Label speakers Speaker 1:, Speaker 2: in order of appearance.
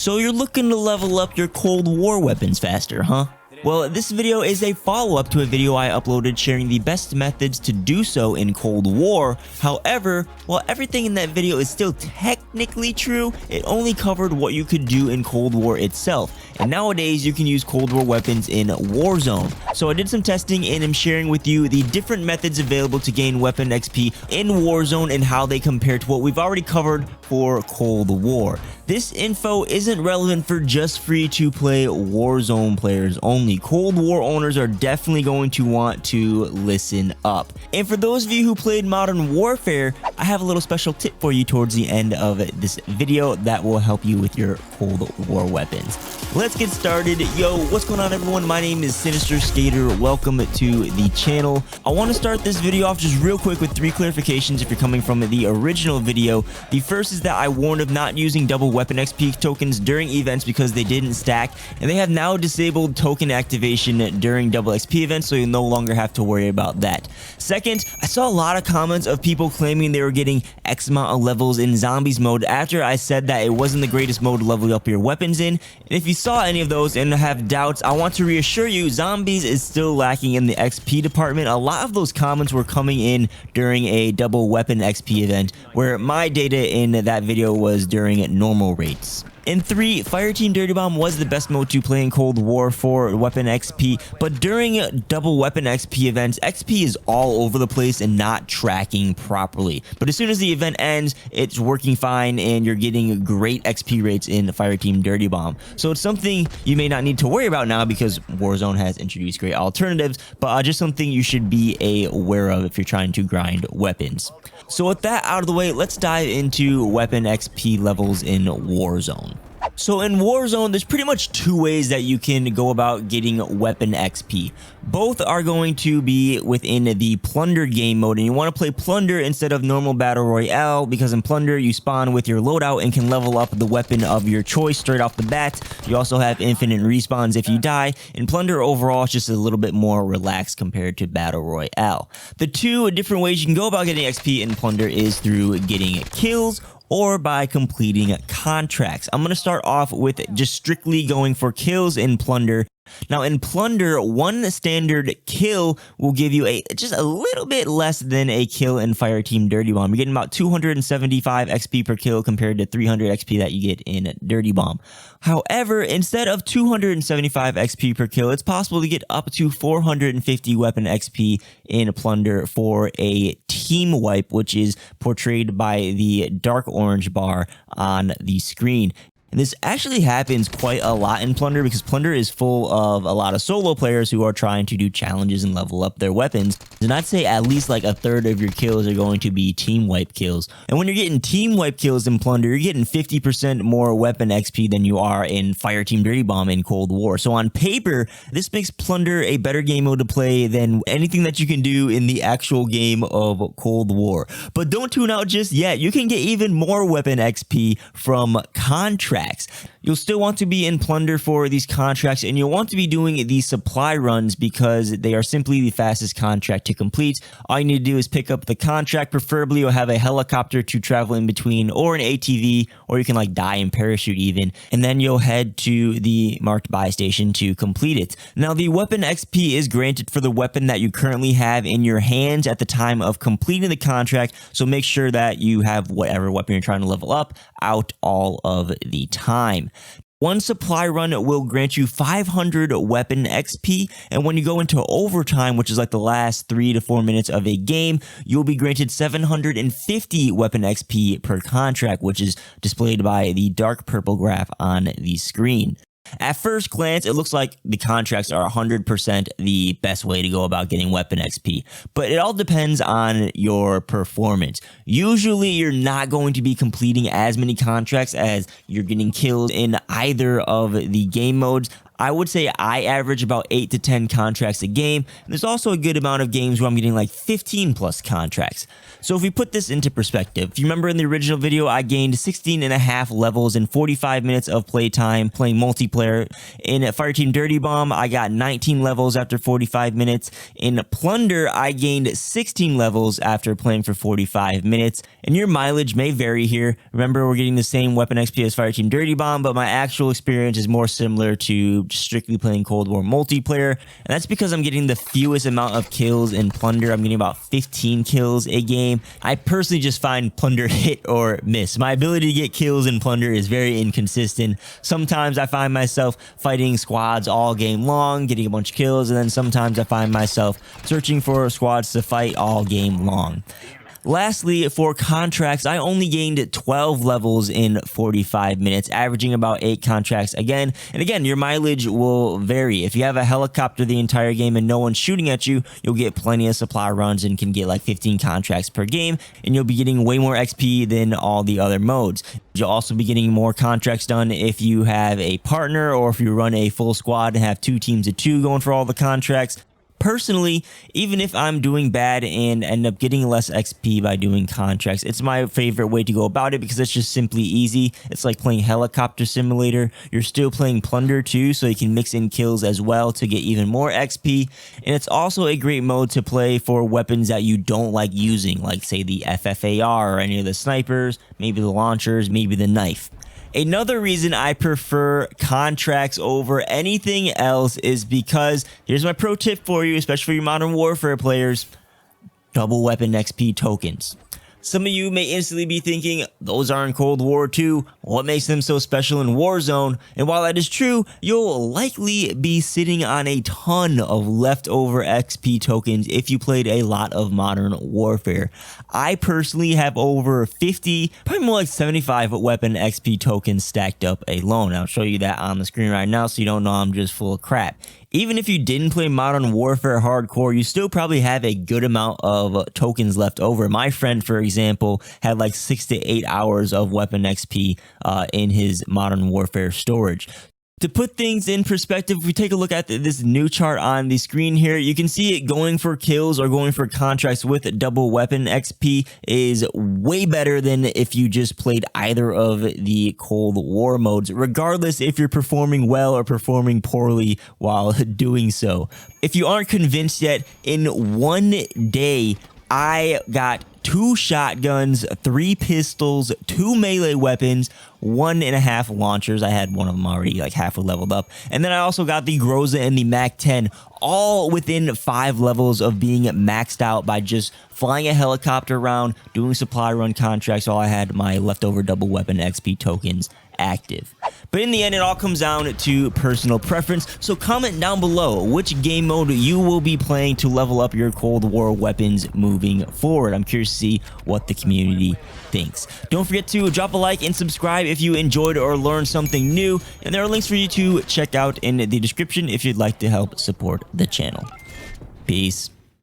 Speaker 1: So you're looking to level up your Cold War weapons faster, huh? Well, this video is a follow-up to a video I uploaded sharing the best methods to do so in Cold War. However, while everything in that video is still technically true, it only covered what you could do in Cold War itself. And nowadays, you can use Cold War weapons in Warzone. So I did some testing and am sharing with you the different methods available to gain weapon XP in Warzone and how they compare to what we've already covered for Cold War. This info isn't relevant for just free-to-play Warzone players only. Cold War owners are definitely going to want to listen up. And for those of you who played Modern Warfare, I have a little special tip for you towards the end of this video that will help you with your Cold War weapons. Let's get started. Yo, what's going on, everyone? My name is Sinister Skater. Welcome to the channel. I want to start this video off just real quick with 3 clarifications if you're coming from the original video. The first is that I warned of not using double weapon XP tokens during events because they didn't stack, and they have now disabled token activation during double XP events, so you'll no longer have to worry about that. Second, I saw a lot of comments of people claiming they were getting X amount of levels in zombies mode after I said that it wasn't the greatest mode to level up your weapons in. And if you saw any of those and have doubts, I want to reassure you, zombies is still lacking in the XP department. A lot of those comments were coming in during a double weapon XP event, where my data in that video was during normal rates. And 3, Fireteam Dirty Bomb was the best mode to play in Cold War for weapon XP, but during double weapon XP events, XP is all over the place and not tracking properly. But as soon as the event ends, it's working fine and you're getting great XP rates in Fireteam Dirty Bomb. So it's something you may not need to worry about now because Warzone has introduced great alternatives, but just something you should be aware of if you're trying to grind weapons. So with that out of the way, let's dive into weapon XP levels in Warzone. So in Warzone, there's pretty much 2 ways that you can go about getting weapon XP. Both are going to be within the Plunder game mode, and you want to play Plunder instead of normal Battle Royale because in Plunder, you spawn with your loadout and can level up the weapon of your choice straight off the bat. You also have infinite respawns if you die. In Plunder, overall, it's just a little bit more relaxed compared to Battle Royale. The 2 different ways you can go about getting XP in Plunder is through getting kills or by completing contracts. I'm going to start off with just strictly going for kills in Plunder. Now in Plunder, 1 standard kill will give you just a little bit less than a kill in Fireteam Dirty Bomb. You're getting about 275 XP per kill compared to 300 XP that you get in Dirty Bomb. However, instead of 275 XP per kill, it's possible to get up to 450 weapon XP in Plunder for a team wipe, which is portrayed by the dark orange bar on the screen. And this actually happens quite a lot in Plunder because Plunder is full of a lot of solo players who are trying to do challenges and level up their weapons. And I'd say at least like a third of your kills are going to be team wipe kills. And when you're getting team wipe kills in Plunder, you're getting 50% more weapon XP than you are in Fireteam Dirty Bomb in Cold War. So on paper, this makes Plunder a better game mode to play than anything that you can do in the actual game of Cold War. But don't tune out just yet. You can get even more weapon XP from contracts. You'll still want to be in Plunder for these contracts, and you'll want to be doing these supply runs because they are simply the fastest contract to complete. All you need to do is pick up the contract. Preferably you'll have a helicopter to travel in between, or an ATV, or you can like die in parachute even, and then you'll head to the marked buy station to complete it. Now the weapon XP is granted for the weapon that you currently have in your hands at the time of completing the contract, so make sure that you have whatever weapon you're trying to level up out all of the time. 1 supply run will grant you 500 weapon XP, and when you go into overtime, which is like the last 3 to 4 minutes of a game, you'll be granted 750 weapon XP per contract, which is displayed by the dark purple graph on the screen. At first glance, it looks like the contracts are 100% the best way to go about getting weapon XP, but it all depends on your performance. Usually, you're not going to be completing as many contracts as you're getting kills in either of the game modes. I would say I average about 8 to 10 contracts a game. And there's also a good amount of games where I'm getting like 15 plus contracts. So if we put this into perspective, if you remember in the original video, I gained 16.5 levels in 45 minutes of playtime playing multiplayer. In Fireteam Dirty Bomb, I got 19 levels after 45 minutes. In Plunder, I gained 16 levels after playing for 45 minutes. And your mileage may vary here. Remember, we're getting the same weapon XP as Fireteam Dirty Bomb, but my actual experience is more similar to just strictly playing Cold War multiplayer. And that's because I'm getting the fewest amount of kills in Plunder. I'm getting about 15 kills a game. I personally just find Plunder hit or miss. My ability to get kills in Plunder is very inconsistent. Sometimes I find myself fighting squads all game long, getting a bunch of kills, and then sometimes I find myself searching for squads to fight all game long. Lastly, for contracts, I only gained 12 levels in 45 minutes, averaging about 8 contracts again. And again, your mileage will vary. If you have a helicopter the entire game and no one's shooting at you, you'll get plenty of supply runs and can get like 15 contracts per game, and you'll be getting way more XP than all the other modes. You'll also be getting more contracts done if you have a partner or if you run a full squad and have 2 teams of 2 going for all the contracts. Personally, even if I'm doing bad and end up getting less XP by doing contracts, it's my favorite way to go about it because it's just simply easy. It's like playing Helicopter Simulator. You're still playing Plunder too, so you can mix in kills as well to get even more XP. And it's also a great mode to play for weapons that you don't like using, like say the FFAR or any of the snipers, maybe the launchers, maybe the knife. Another reason I prefer contracts over anything else is because, here's my pro tip for you, especially for your Modern Warfare players, double weapon XP tokens. Some of you may instantly be thinking, those are in Cold War 2, what makes them so special in Warzone? And while that is true, you'll likely be sitting on a ton of leftover XP tokens if you played a lot of Modern Warfare. I personally have over 50, probably more like 75 weapon XP tokens stacked up alone. I'll show you that on the screen right now so you don't know I'm just full of crap. Even if you didn't play Modern Warfare Hardcore, you still probably have a good amount of tokens left over. My friend, for example, had like 6 to 8 hours of weapon XP in his Modern Warfare storage. To put things in perspective, if we take a look at this new chart on the screen here, you can see it going for kills or going for contracts with double weapon XP is way better than if you just played either of the Cold War modes, regardless if you're performing well or performing poorly while doing so. If you aren't convinced yet, in one day, I got 2 shotguns, 3 pistols, 2 melee weapons, 1.5 launchers. I had one of them already like halfway leveled up. And then I also got the Groza and the MAC-10, all within 5 levels of being maxed out by just flying a helicopter around, doing supply run contracts while I had my leftover double weapon XP tokens active. But in the end, it all comes down to personal preference. So comment down below which game mode you will be playing to level up your Cold War weapons moving forward. I'm curious to see what the community thinks. Don't forget to drop a like and subscribe if you enjoyed or learned something new. And there are links for you to check out in the description if you'd like to help support the channel. Peace.